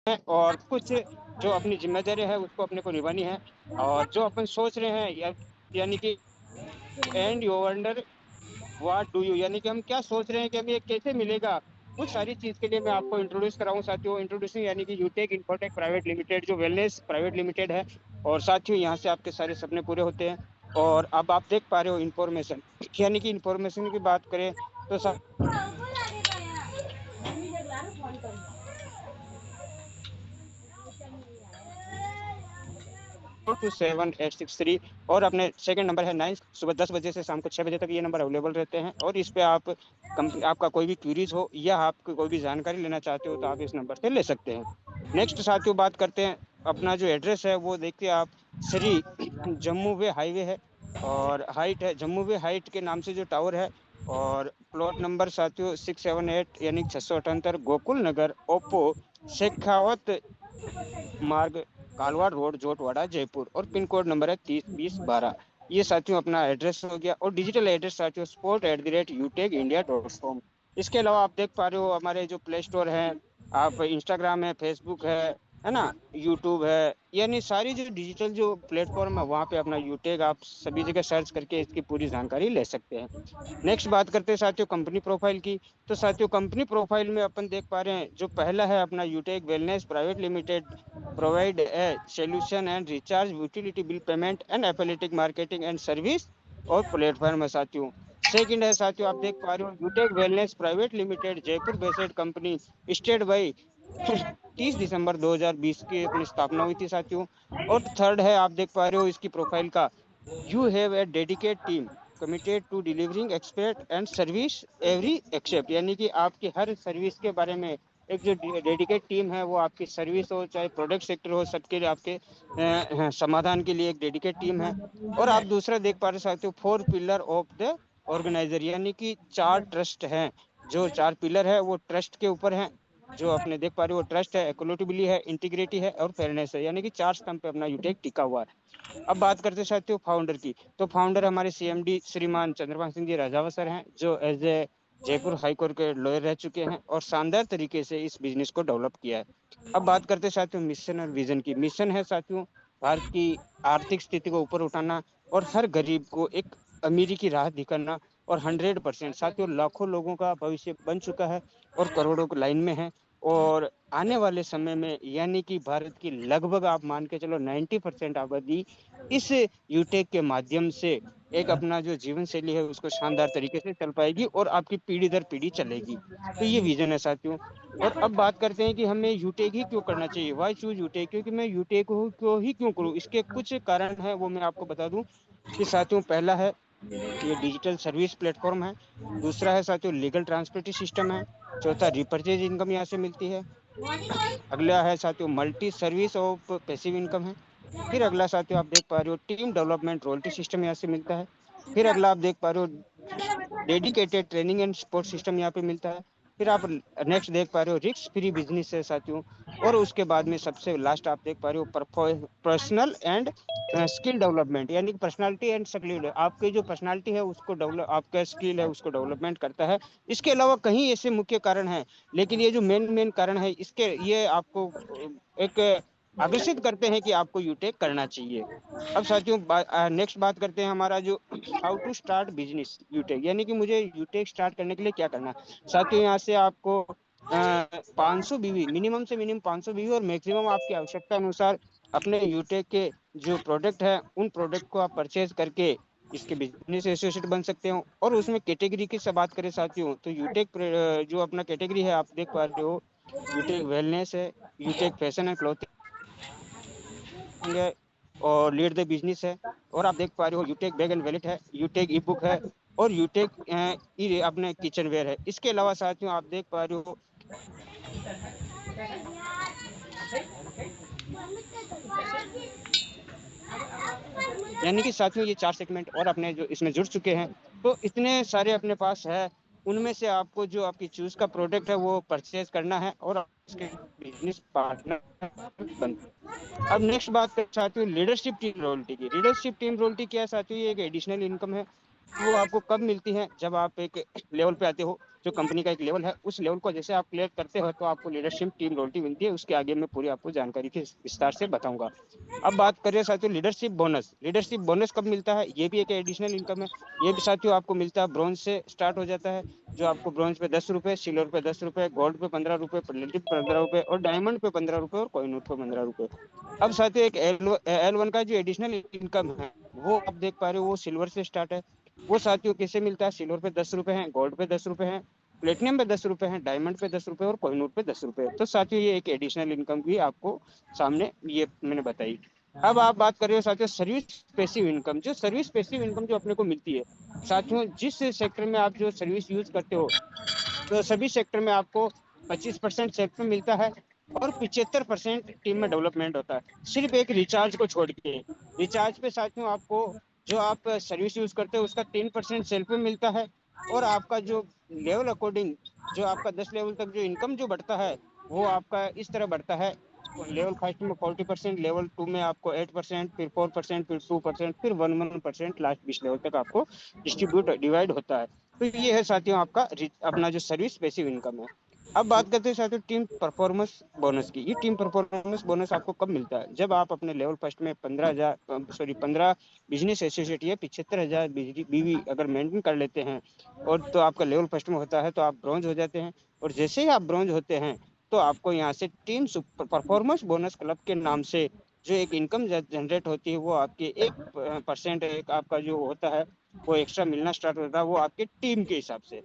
हैं और कुछ जो अपनी जिम्मेदारी है उसको अपने को निभानी है। और जो अपन सोच रहे हैं यानी कि and you wonder what do you, यानी कि हम क्या सोच रहे हैं कि हमें ये कैसे मिलेगा, उस सारी चीज के लिए मैं आपको इंट्रोड्यूस कराऊं साथियों। इंट्रोड्यूसिंग यानी कि यूटेक इन्फोटेक प्राइवेट लिमिटेड जो वेलनेस प्राइवेट लिमिटेड है। और साथियों यहाँ से आपके सारे सपने पूरे होते हैं। और अब आप देख पा रहे हो इंफॉर्मेशन, यानी कि इंफॉर्मेशन की बात करें तो 27863। और अपने सेकंड नंबर है 9, सुबह 10 बजे से शाम को 6 बजे तक ये नंबर अवेलेबल रहते हैं। और इस पे आप कंपनी आपका कोई भी क्यूरीज हो या आप कोई भी जानकारी लेना चाहते हो तो आप इस नंबर से ले सकते हैं। नेक्स्ट साथियों बात करते हैं, अपना जो एड्रेस है वो देखिए आप, श्री जम्मू वे हाईवे है और हाइट है जम्मू वे हाइट के नाम से जो टावर है। और प्लॉट नंबर साथियों 678 यानी 678 गोकुल नगर ओप्पो शेखावत मार्ग कालवाड़ रोड जोटवाड़ा जयपुर। और पिन कोड नंबर है 302012। ये साथियों अपना एड्रेस हो गया। और डिजिटल एड्रेस साथियों sport@utekindia.com। इसके अलावा आप देख पा रहे हो हमारे जो प्ले स्टोर है, आप इंस्टाग्राम है, फेसबुक है ना, यूट्यूब है, यानी सारी जो डिजिटल जो प्लेटफॉर्म है वहाँ पे अपना यूटेक आप सभी जगह सर्च करके इसकी पूरी जानकारी ले सकते हैं। नेक्स्ट बात करते हैं साथियों कंपनी प्रोफाइल की। तो साथियों कंपनी प्रोफाइल में अपन देख पा रहे हैं जो पहला है अपना Utech wellness private limited provide a solution and recharge utility bill payment and affiliative marketing and service और प्लेटफॉर्म है साथियों। सेकंड है साथियों आप देख पा रहे हो Utech wellness private limited Jaipur based company state by 30 दिसंबर 2020 की अपनी स्थापना हुई थी साथियों। और थर्ड है आप देख पा रहे हो इसकी प्रोफाइल का, you have a dedicate team committed to delivering expert and service every except, यानी कि आपकी हर सर्विस के बारे में एक जो डेडिकेट टीम है वो आपकी सर्विस हो चाहे प्रोडक्ट सेक्टर हो सबके लिए आपके समाधान के लिए एक डेडिकेट टीम है। और आप दूसरा देख पा रहे साथियों 4 पिलर ऑफ द ऑर्गेनाइजर, यानी कि 4 ट्रस्ट हैं। जो 4 पिलर है वो ट्रस्ट के ऊपर है। जो अपने देख पा रहे हो ट्रस्ट है, इक्वलिटी है, इंटीग्रिटी है और फेयरनेस है, यानी कि 4 स्तंभ पे अपना यूटेक टिका हुआ है। अब बात करते हैं साथियों फाउंडर की। तो फाउंडर हमारे सीएमडी श्रीमान चंद्रपाल सिंह जी राजावत सर हैं, जो एज ए जयपुर हाईकोर्ट के लॉयर रह चुके हैं और शानदार तरीके से इस बिजनेस को डेवलप किया है। अब बात करते हैं साथियों मिशन और विजन की। मिशन है साथियों भारत की आर्थिक स्थिति को ऊपर उठाना और हर गरीब को एक अमीरी की राह दिखाना। और 100% साथियों लाखों लोगों का भविष्य बन चुका है और करोड़ों की लाइन में है। और आने वाले समय में यानी कि भारत की लगभग आप मान के चलो 90% आबादी इस यूटेक के माध्यम से एक अपना जो जीवन शैली है उसको शानदार तरीके से चल पाएगी और आपकी पीढ़ी दर पीढ़ी चलेगी। तो ये विजन है साथियों। और अब बात करते हैं कि हमें यूटेक ही क्यों करना चाहिए, वाई चूज यूटेक, क्योंकि मैं यूटेक को ही क्यों करूँ, इसके कुछ कारण है वो मैं आपको बता दूं कि साथियों पहला है ये डिजिटल सर्विस प्लेटफॉर्म है। दूसरा है साथियों लीगल ट्रांसपोर्टेशन सिस्टम है। चौथा रिपर्चेज इनकम यहाँ से मिलती है। अगला है साथियों multi service of passive income है। फिर अगला साथियों आप देख पा रहे हो टीम डेवलपमेंट रॉयल्टी सिस्टम यहाँ से मिलता है। फिर अगला आप देख पा रहे हो dedicated training and support system यहाँ पे मिलता है। फिर आप नेक्स्ट देख पा रहे हो रिस्क फ्री बिजनेस है साथियों। और उसके बाद में सबसे लास्ट आप देख पा रहे हो पर्सनल एंड स्किल डेवलपमेंट, यानी कि पर्सनालिटी एंड स्किल, आपकी जो पर्सनालिटी है उसको डेवलप, आपका स्किल है उसको डेवलपमेंट करता है। इसके अलावा कहीं ऐसे मुख्य कारण हैं, लेकिन ये जो मेन मेन कारण है इसके ये आपको एक आकर्षित करते हैं कि आपको यूटेक करना चाहिए। अब साथियों नेक्स्ट बात करते हैं हमारा जो हाउ टू स्टार्ट बिजनेस यूटेक, यानी कि मुझे यूटेक स्टार्ट करने के लिए क्या करना है। साथियों यहाँ से आपको 500 बीवी, मिनिमम से मिनिमम 500 बीवी और मैक्सिमम आपकी आवश्यकता अनुसार अपने यूटेक के जो प्रोडक्ट है उन प्रोडक्ट को आप परचेज करके इसके बिजनेस एसोसिएट बन सकते हो। और उसमें कैटेगरी की सब बात करें साथियों तो यूटेक जो अपना कैटेगरी है आप देख पा रहे हो, यूटेक वेलनेस है, यूटेक फैशन एंड क्लॉथिंग है और लीड द बिजनेस है। और आप देख पा रहे हो यूटेक बैग एंड वैलेट है, यूटेक ई बुक है और यूटेक अपने किचन वेयर है। इसके अलावा साथियों आप देख पा रहे हो यानी कि साथियों ये 4 सेगमेंट और अपने जो इसमें जुड़ चुके हैं। तो इतने सारे अपने पास है, उनमें से आपको जो आपकी चूज का प्रोडक्ट है वो परचेज करना है और उसके बिजनेस पार्टनर बन। अब नेक्स्ट बात कर साथियों लीडरशिप टीम रोयल्टी की। लीडरशिप टीम रोयल्टी क्या है साथियों, ये एक एडिशनल इनकम है। वो आपको कब मिलती है, जब आप एक लेवल पे आते हो जो कंपनी का एक लेवल है, उस लेवल को जैसे आप क्लियर करते हो तो आपको लीडरशिप टीम रॉयल्टी मिलती है। उसके आगे मैं पूरी आपको जानकारी के विस्तार से बताऊंगा। अब बात करें साथियों लीडरशिप बोनस। लीडरशिप बोनस कब मिलता है? ये भी एक एडिशनल इनकम है। ये भी साथियों आपको मिलता है, ब्रॉन्ज से स्टार्ट हो जाता है। जो आपको ब्रॉन्ज पे 10 रुपए, सिल्वर पे 10 रुपए, गोल्ड पे 15 रुपए, प्लेटिनम 15 रुपए और डायमंड पे 15 रुपए और कोहिनूर पे 15 रुपए। अब साथियों एक L1 का जो एडिशनल इनकम है वो आप देख पा रहे हो, वो सिल्वर से स्टार्ट है। वो साथियों कैसे मिलता है? सिल्वर पे 10 रुपए है, गोल्ड पे 10 रुपए है, प्लेटिनम पे 10 रुपए है, डायमंड पे 10 रुपए और कोहिनूर पे 10 रुपए। तो साथियों ये एक एडिशनल इनकम भी आपको सामने ये मैंने बताई। अब आप बात कर रहे हो साथियों सर्विस पैसिव इनकम। जो सर्विस पैसिव इनकम जो अपने को मिलती है साथियों, जिस सेक्टर में आप जो सर्विस यूज करते हो तो सभी सेक्टर में आपको 25% सेल्फ में मिलता है और 75% टीम में डेवलपमेंट होता है, सिर्फ एक रिचार्ज को छोड़ के। रिचार्ज पे साथियों आपको जो आप सर्विस यूज करते हो उसका 3% सेल्फ में मिलता है। और आपका जो लेवल अकॉर्डिंग जो आपका 10 लेवल तक जो इनकम जो बढ़ता है वो आपका इस तरह बढ़ता है। लेवल फर्स्ट में 40%, लेवल टू में आपको 8%, फिर 4%, फिर 2%, फिर 1% लास्ट 20 लेवल तक आपको डिस्ट्रीब्यूट डिवाइड होता है। तो ये है साथियों आपका अपना जो सर्विस पैसिव इनकम है। अब बात करते हैं साथियों टीम परफॉर्मेंस बोनस की। ये टीम परफॉर्मेंस बोनस आपको कब मिलता है? जब आप अपने लेवल फर्स्ट में 15 बिजनेस एसोसिएट या 75,000 बीवी अगर मेंटेन कर लेते हैं और तो आपका लेवल फर्स्ट में होता है तो आप ब्रॉन्ज हो जाते हैं। और जैसे ही आप ब्रॉन्ज होते हैं तो आपको यहाँ से टीम परफॉर्मेंस बोनस क्लब के नाम से जो एक इनकम जनरेट होती है वो आपके 1% एक आपका जो होता है वो एक्स्ट्रा मिलना स्टार्ट होता है, वो आपके टीम के हिसाब से।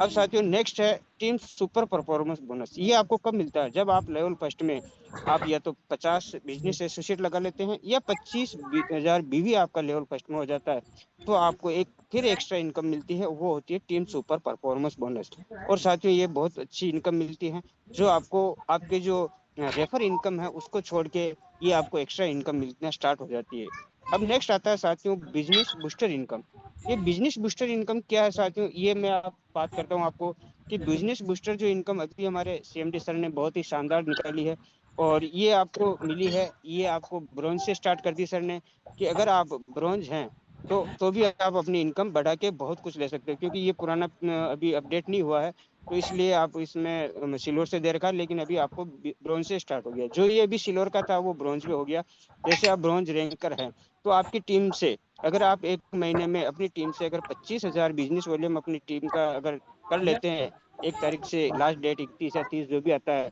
अब साथियों नेक्स्ट है टीम सुपर परफॉर्मेंस बोनस। ये आपको कब मिलता है? जब आप लेवल फर्स्ट में आप या तो 50 बिजनेस एसोसिएट लगा लेते हैं या 25,000 बीवी आपका लेवल फर्स्ट में हो जाता है तो आपको एक फिर एक्स्ट्रा इनकम मिलती है, वो होती है टीम सुपर परफॉर्मेंस बोनस। और साथियों ये बहुत अच्छी इनकम मिलती है जो आपको आपके जो रेफर इनकम है उसको छोड़ के ये आपको एक्स्ट्रा इनकम मिलना स्टार्ट हो जाती है। अब नेक्स्ट आता है साथियों बिजनेस बूस्टर इनकम। ये बिजनेस बूस्टर इनकम क्या है साथियों? ये मैं आप बात करता हूँ आपको कि बिजनेस बूस्टर जो इनकम अभी हमारे सीएमडी सर ने बहुत ही शानदार निकाली है और ये आपको मिली है। ये आपको ब्रॉन्ज से स्टार्ट कर दी सर ने कि अगर आप ब्रॉन्ज हैं तो भी आप अपनी इनकम बढ़ा के बहुत कुछ ले सकते हो, क्योंकि ये पुराना अभी अपडेट नहीं हुआ है तो इसलिए आप इसमें सिल्वर से दे रखा है, लेकिन अभी आपको ब्रॉन्ज से स्टार्ट हो गया। जो ये अभी सिल्वर का था वो ब्रॉन्ज में हो गया। जैसे आप ब्रॉन्ज रैंकर हैं तो आपकी टीम से अगर आप एक महीने में अपनी टीम से अगर 25,000 बिजनेस वॉल्यूम अपनी टीम का अगर कर लेते हैं 1 तारीख से लास्ट डेट 31 या 30 जो भी आता है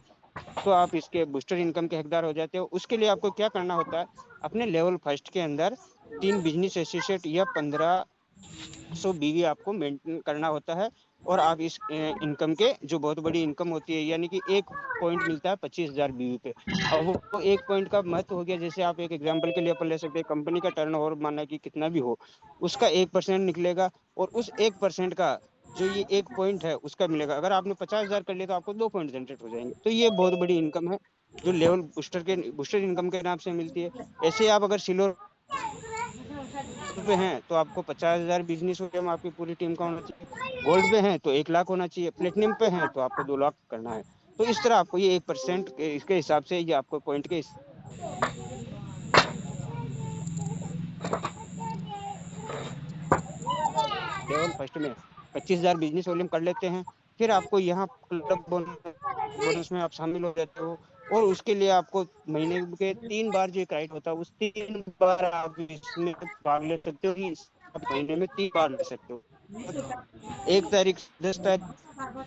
तो आप इसके बूस्टर इनकम के हकदार हो जाते हो। उसके लिए आपको क्या करना होता है? अपने लेवल फर्स्ट के अंदर 3 बिजनेस एसोसिएट या 1500 बीवी आपको मेंटेन करना होता है। और आप इस इनकम के जो बहुत बड़ी इनकम होती है यानी कि 1 पॉइंट मिलता है 25,000 बीवी पे। अब वो 1 पॉइंट का महत्व हो गया। जैसे आप एक एग्जांपल के लिए अपन ले सकते हैं, कंपनी का टर्नओवर माना कि कितना भी हो उसका 1% निकलेगा और उस 1% का जो ये 1 पॉइंट है उसका मिलेगा। अगर आपने 50,000 कर लिया तो आपको 2 पॉइंट जनरेट हो जाएंगे। तो ये बहुत बड़ी इनकम है जो लेवल बूस्टर इनकम के नाम से मिलती है। ऐसे आप अगर सिल्वर पे हैं तो आपको 50,000 बिजनेस वॉल्यूम आपकी पूरी टीम का होना चाहिए। गोल्ड पे हैं तो 1 लाख होना चाहिए। प्लेटिनम पे हैं तो आपको 2 लाख करना है। तो इस तरह आपको ये 1% इसके हिसाब से ये आपको पॉइंट के लेवल फर्स्ट में 25,000 बिजनेस वॉल्यूम कर लेते हैं। फिर आपको यहाँ क्लब बोनस में आप शामिल हो जाते हो और उसके लिए आपको महीने के 3 बार जो क्राइट होता है उस 3 बार आप इसमें भाग ले सकते हो कि आप महीने में 3 बार ले सकते हो। 1 तारीख से 10 तारीख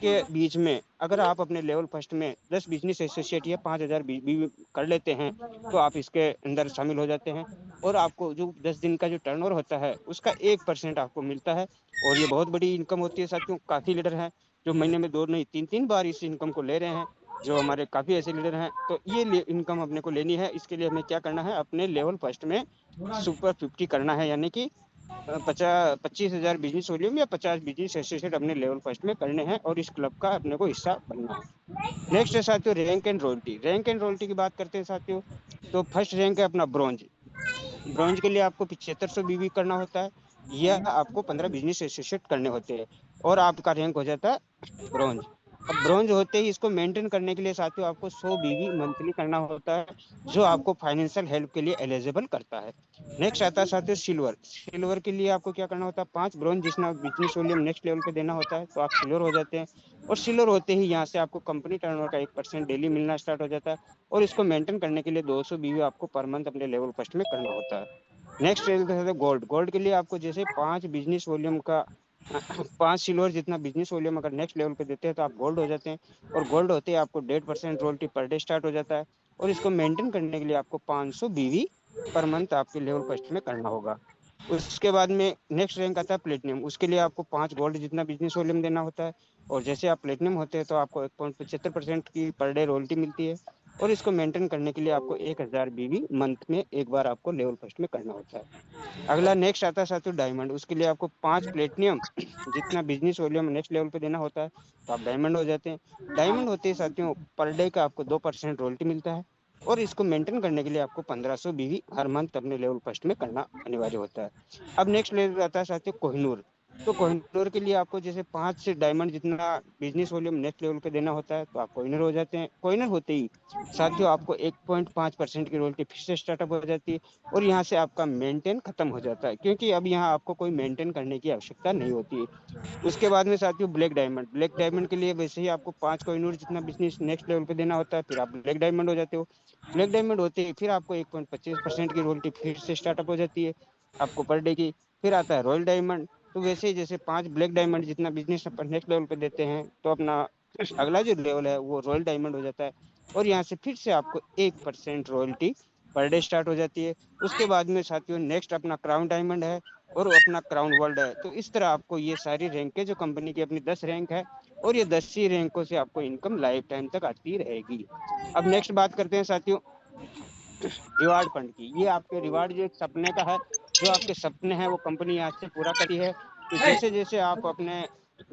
के बीच में अगर आप अपने लेवल फर्स्ट में 10 बिजनेस एसोसिएट या 5,000 भी कर लेते हैं तो आप इसके अंदर शामिल हो जाते हैं और आपको जो 10 दिन का जो टर्नओवर होता है उसका 1% आपको मिलता है। और ये बहुत बड़ी इनकम होती है साथियों। काफी लीडर हैं जो महीने में 2 नहीं 3 बार इस इनकम को ले रहे हैं। जो हमारे काफी ऐसे लीडर हैं तो ये इनकम अपने को लेनी है। इसके लिए हमें क्या करना है? अपने लेवल फर्स्ट में सुपर 50 करना है, यानी कि 25,000 बिजनेस वॉल्यूम या 50 बिजनेस एसोसिएट अपने लेवल फर्स्ट में करने हैं और इस क्लब का अपने को हिस्सा बनना है। नेक्स्ट है साथियों rank and royalty. Rank and royalty की बात करते हैं साथियों तो फर्स्ट रैंक है अपना ब्रॉन्ज। ब्रॉन्ज के लिए आपको 7500 बीवी करना होता है या आपको 15 बिजनेस एसोसिएट करने होते हैं और आपका रैंक हो जाता है ब्रॉन्ज। अब ब्रॉन्ज होते ही इसको मेंटेन करने के लिए साथियों आपको 100 बीवी मंथली करना होता है, जो आपको फाइनेंशियल हेल्प के लिए एलिजिबल करता है। नेक्स्ट आता है साथियों सिल्वर। सिल्वर के लिए आपको क्या करना होता है, 5 ब्रॉन्ज जितना बिजनेस वॉल्यूम नेक्स्ट लेवल पे देना होता है, तो आप सिल्वर हो जाते हैं। और सिल्वर होते ही यहाँ से आपको कंपनी टर्नओवर का 1% डेली मिलना स्टार्ट हो जाता है। और इसको मेंटेन करने के लिए 200 बीवी आपको पर मंथ अपने लेवल फर्स्ट में करना होता है। नेक्स्ट है गोल्ड। गोल्ड के लिए आपको जैसे 5 बिजनेस वॉल्यूम का 5 सिल्वर जितना बिजनेस वॉल्यूम अगर नेक्स्ट लेवल पे देते हैं तो आप गोल्ड हो जाते हैं। और गोल्ड होते ही आपको 1.5% रॉयल्टी पर डे स्टार्ट हो जाता है। और इसको मेंटेन करने के लिए आपको 500 बीवी पर मंथ आपके लेवल फर्स्ट में करना होगा। उसके बाद में नेक्स्ट रैंक आता है प्लेटिनियम। उसके लिए आपको 5 गोल्ड जितना बिजनेस वॉल्यूम देना होता है। और जैसे आप प्लेटिनियम होते हैं तो आपको 1.75% की पर डे रॉयल्टी मिलती है। और इसको मेंटेन करने के लिए आपको 1000 बीवी मंथ में एक बार आपको लेवल फर्स्ट में करना होता है। अगला नेक्स्ट आता है साथियों डायमंड। उसके लिए आपको 5 प्लेटिनियम जितना बिजनेस वॉल्यूम नेक्स्ट लेवल पे देना होता है, तो आप डायमंड हो जाते हैं। डायमंड होते ही साथियों पर डे का आपको 2% रॉयल्टी मिलता है। और इसको मेंटेन करने के लिए आपको 1500 बीवी हर मंथ अपने लेवल फर्स्ट में करना अनिवार्य होता है। अब नेक्स्ट लेवल आता है साथियों कोहिनूर। तो कोहिनूर के लिए आपको जैसे 5 डायमंड जितना बिजनेस वॉल्यूम नेक्स्ट लेवल पे देना होता है, तो आप कोहिनूर हो जाते हैं। कोहिनूर होते ही साथियों आपको 1.5% की रॉयल्टी फिर से स्टार्टअप हो जाती है। और यहाँ से आपका मेंटेन खत्म हो जाता है, क्योंकि अब यहाँ आपको कोई मेंटेन करने की आवश्यकता नहीं होती है। उसके बाद में साथियों ब्लैक डायमंड। ब्लैक डायमंड के लिए वैसे ही आपको 5 कोहिनूर जितना बिजनेस नेक्स्ट लेवल पे देना होता है, फिर आप ब्लैक डायमंड हो जाते हो। ब्लैक डायमंड होते ही फिर आपको 1.25% की रॉयल्टी फिर से स्टार्टअप हो जाती है आपको पर डे की। फिर आता है रॉयल डायमंड। तो वैसे ही जैसे 5 ब्लैक डायमंड जितना बिजनेस अपन नेक्स्ट लेवल पे देते हैं, तो अपना अगला जो लेवल है वो रॉयल डायमंड हो जाता है। और यहाँ से फिर से आपको 1% रॉयल्टी पर डे स्टार्ट हो जाती है। उसके बाद में साथियों नेक्स्ट अपना क्राउन डायमंड है। और अपना क्राउन वर्ल्ड है। तो इस तरह आपको ये सारी रैंक है जो कंपनी की अपनी 10 रैंक है। और ये 10 ही रैंकों से आपको इनकम लाइफ टाइम तक आती रहेगी। अब नेक्स्ट बात करते हैं साथियों रिवार्ड फंड की। ये आपके रिवार्ड जो एक सपने का है, जो आपके सपने हैं वो कंपनी आज से पूरा करती है। तो जैसे जैसे आप अपने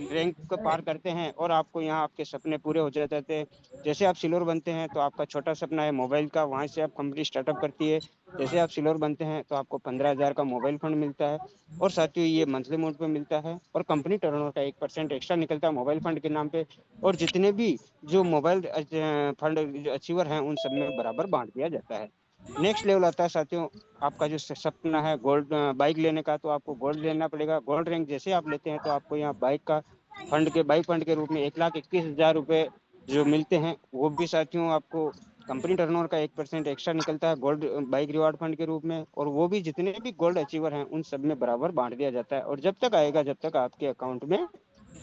रैंक को पार करते हैं और आपको यहाँ आपके सपने पूरे हो जाते हैं। जैसे आप सिल्वर बनते हैं तो आपका छोटा सपना है मोबाइल का, वहां से आप कंपनी स्टार्टअप करती है। जैसे आप सिल्वर बनते हैं तो आपको 15,000 का मोबाइल फंड मिलता है। और साथियों ये मंथली मोड पे मिलता है। और कंपनी टर्नओवर का 1% एक्स्ट्रा निकलता है मोबाइल फंड के नाम पे। और जितने भी जो मोबाइल फंड अचीवर हैं उन सब में बराबर बांट दिया जाता है। नेक्स्ट लेवल आता है साथियों आपका जो सपना है गोल्ड बाइक लेने का, तो आपको गोल्ड लेना पड़ेगा। गोल्ड रैंक जैसे आप लेते हैं तो आपको यहाँ बाइक फंड के रूप में 1,21,000 रुपये जो मिलते हैं, वो भी साथियों आपको कंपनी टर्नओवर का 1% एक्स्ट्रा निकलता है गोल्ड बाइक रिवार्ड फंड के रूप में। और वो भी जितने भी गोल्ड अचीवर हैं उन सब में बराबर बांट दिया जाता है। और जब तक आएगा जब तक आपके अकाउंट में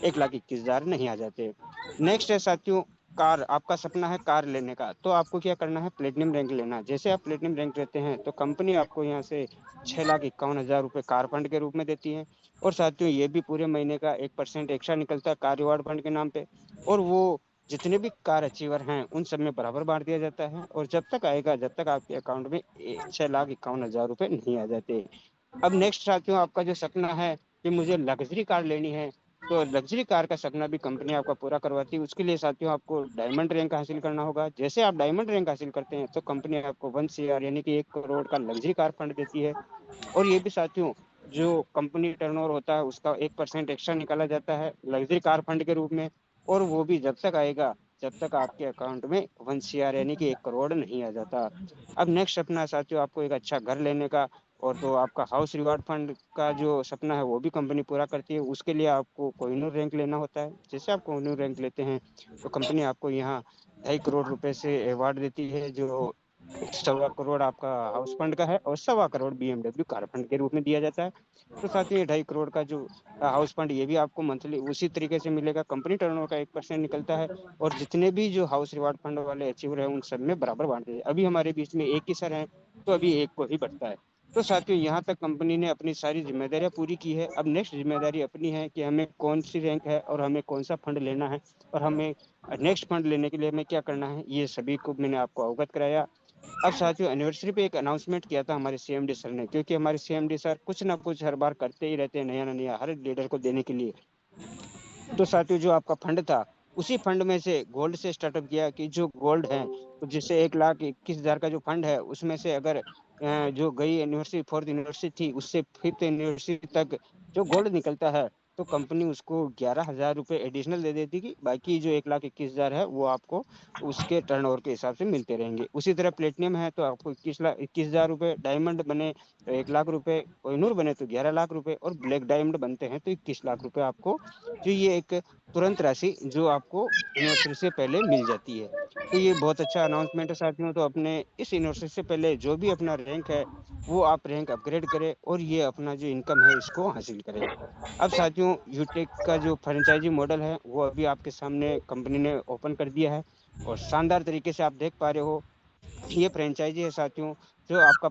1,21,000 नहीं आ जाते। नेक्स्ट है साथियों कार। आपका सपना है कार लेने का, तो आपको क्या करना है प्लेटिनम रैंक लेना। जैसे आप प्लेटिनम रैंक लेते हैं तो कंपनी आपको यहाँ से 6,51,000 रुपये कार फंड के रूप में देती है। और साथियों ये भी पूरे महीने का 1% एक्स्ट्रा निकलता है कार रिवार्ड फंड के नाम पे। और वो जितने भी कार अचीवर हैं उन सब में बराबर बांट दिया जाता है। और जब तक आएगा जब तक आपके अकाउंट में 6,51,000 रुपये नहीं आ जाते। अब नेक्स्ट साथियों आपका जो सपना है कि मुझे लग्जरी कार लेनी है, तो लग्जरी कार का सपना भी कंपनी आपका पूरा करवाती है। उसके लिए साथियों आपको डायमंड रैंक हासिल करना होगा। जैसे आप डायमंड रैंक हासिल करते हैं तो कंपनी आपको 1 CR यानी कि 1 करोड़ का लग्जरी कार फंड देती है। और ये भी साथियों जो कंपनी टर्नओवर होता है उसका 1% एक्स्ट्रा निकाला जाता है लग्जरी कार फंड के रूप में। और वो भी जब तक आएगा जब तक आपके अकाउंट में 1 CR यानी कि 1 करोड़ नहीं आ जाता। अब नेक्स्ट सपना साथियों आपको एक अच्छा घर लेने का। और तो आपका हाउस रिवार्ड फंड का जो सपना है वो भी कंपनी पूरा करती है। उसके लिए आपको कोहिनूर रैंक लेना होता है। जैसे आप कोहिनूर रैंक लेते हैं तो कंपनी आपको यहाँ 2.5 करोड़ रुपए से अवार्ड देती है, जो 1.25 करोड़ आपका हाउस फंड का है और 1.25 करोड़ BMW कार फंड के रूप में दिया जाता है। तो साथ ही 2.5 करोड़ का जो हाउस फंड ये भी आपको मंथली उसी तरीके से मिलेगा। कंपनी टर्नओवर का 1% निकलता है। और जितने भी जो हाउस रिवार्ड फंड वाले अचीवर हैं उन सब में बराबर बांटते हैं। अभी हमारे बीच में एक ही सर है, तो अभी एक को ही बढ़ता है। तो साथियों यहाँ तक कंपनी ने अपनी सारी जिम्मेदारियां पूरी की है। अब नेक्स्ट जिम्मेदारी अपनी है कि हमें कौन सी रैंक है और हमें कौन सा फंड लेना है। और हमें नेक्स्ट फंड लेने के लिए हमें क्या करना है, ये सभी को मैंने आपको अवगत कराया। अब साथियों एनिवर्सरी पे एक अनाउंसमेंट किया था हमारे CMD सर ने, क्योंकि हमारे CMD सर कुछ ना कुछ हर बार करते ही रहते हैं नया ना नया हर लीडर को देने के लिए। तो साथियों जो आपका फंड था उसी फंड में से गोल्ड से स्टार्टअप किया कि जो गोल्ड है, तो जिससे 1,21,000 का जो फंड है उसमें से अगर जो गई यूनिवर्सिटी 4th यूनिवर्सिटी थी उससे 5th यूनिवर्सिटी तक जो गोल्ड निकलता है, तो कंपनी उसको 11,000 रुपये एडिशनल दे देती कि बाकी जो 1,21,000 है वो आपको उसके टर्नओवर के हिसाब से मिलते रहेंगे। उसी तरह प्लेटिनियम है तो आपको 21,000 रुपये, डायमंड बने तो 1,00,000 रुपये, कोहिनूर बने तो 11 लाख रुपये और ब्लैक डायमंड बनते हैं तो 21 लाख रुपये आपको, जो ये एक तुरंत राशि जो आपको एनिवर्सरी से पहले मिल जाती है। तो ये बहुत अच्छा अनाउंसमेंट है साथियों। तो अपने इस एनिवर्सरी से पहले जो भी अपना रैंक है वो आप रैंक अपग्रेड करें और ये अपना जो इनकम है इसको हासिल करें। अब साथियों यूटेक का जो फ्रेंचाइजी मॉडल है वो अभी आपके सामने कंपनी ने ओपन कर दिया है और शानदार तरीके से आप देख पा रहे हो। ये फ्रेंचाइजी है साथियों जो आपका